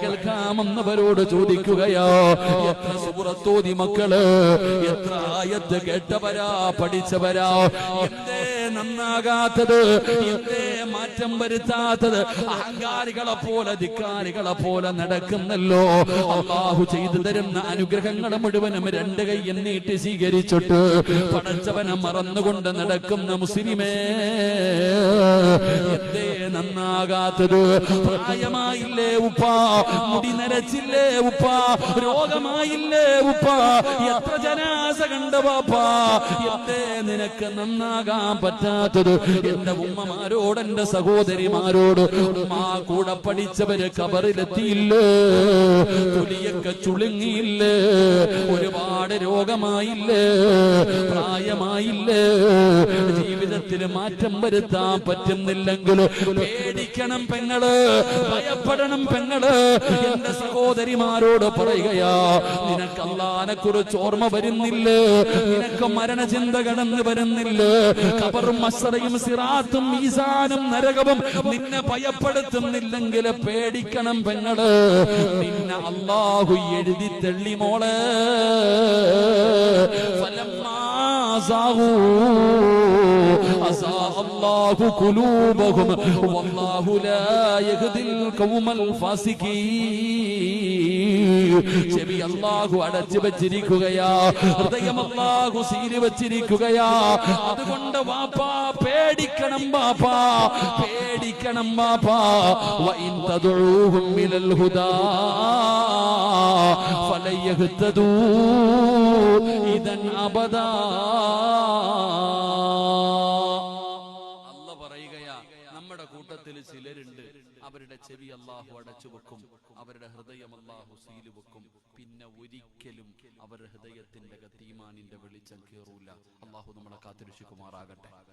കേൾക്കാമെന്നവരോട് ചോദിക്കുകയോ, എത്ര സൂറത്തോതി മക്കള്, എത്ര ആയത്ത് കേട്ടവരാ, പഠിച്ചവരാ, എന്തേ നന്നാകാത്തത്, എന്തേ മാറ്റം വരുത്താത്തത്? അഹങ്കാരികളെ പോലെ ധിക്കാരികളെ പോലെ നടക്കുന്നല്ലോ. അല്ലാഹു ചെയ്തു തരുന്ന അനുഗ്രഹങ്ങൾ മുഴുവനും രണ്ട് കൈ നീട്ടി സ്വീകരിച്ചിട്ട് പടച്ചവനെ മറന്നുകൊണ്ട് നടക്കുന്ന മുസ്ലിമേ, എന്തേ നന്നാകാത്തത്? പ്രായമായില്ലേ ഉപ്പ, മുടി നരച്ചില്ലേ ഉപ്പ, രോഗമായില്ലേ ഉപ്പ, എത്ര ജനാസ കണ്ട പാപ്പാ, എന്തേ നിനക്ക് നന്നാകാൻ പറ്റാത്തത്? എന്റെ ഉമ്മമാരോട്, എന്റെ സഹോദരിമാരോട്, ഉമ്മ കൂടെ പഠിച്ചവര് കബറിലെത്തിയില്ലേ, തൊലിയൊക്കെ ചുളുങ്ങിയില്ലേ, ഒരുപാട് രോഗമായില്ലേ, പ്രായമായില്ലേ, ജീവിതത്തിൽ മാറ്റം വരുത്താൻ പറ്റുന്നില്ലെങ്കിൽ പേടിക്കണം പെങ്ങള്, ഭയപ്പെടണം പെങ്ങള്. എന്റെ സഹോദരിമാരോട് പറയുകയാ, നിനക്ക് അല്ലാഹനെ കുറിച്ച് ഓർമ്മ വരുന്നില്ലേ? നിനക്ക് മരണചിന്ത കടന്നു വരുന്നില്ലേ? ഖബറും മസ്റയും സിറാത്തും മീസാനും നരകവും നിന്നെ ഭയപ്പെടുത്തുന്നില്ലെങ്കിൽ പേടിക്കണം പെങ്ങള്. നിന്നെ അല്ലാഹു എഴുതി തള്ളി മോളെ. അല്ലാഹു ഖുലൂബഹും വല്ലാഹു ലാ യഹ്ദിൽ ഖൗമൽ ഫാസിഖീൻ. ചെവി അല്ലാഹു അടച്ചു വെച്ചിരിക്കുകയാ, ഹൃദയം അല്ലാഹു സീൽ വെച്ചിരിക്കുകയാ. അതുകൊണ്ട് വാപ്പാ പേടിക്കണം, വാപ്പാ പേടിക്കണം, വാപ്പാ. വഇൻ തദഊഹും ഇലൽ ഹുദാ ഫലൻ യഹ്തദൂ ഇദൻ അബദാ. അല്ലാഹു പറയുകയാ, നമ്മുടെ കൂട്ടത്തിൽ ചിലരുണ്ട്, അവരുടെ ചെവി അല്ലാഹു അടച്ചു വെക്കും, അവരുടെ ഹൃദയം അല്ലാഹു സീൽ വെക്കും. പിന്നെ ഒരിക്കലും അവരുടെ ഹൃദയത്തിന്റെ ഈമാനിന്റെ വെളിച്ചം കേറൂല. അല്ലാഹു നമ്മളെ കാത്തിരക്ഷിക്കുമാറാകട്ടെ.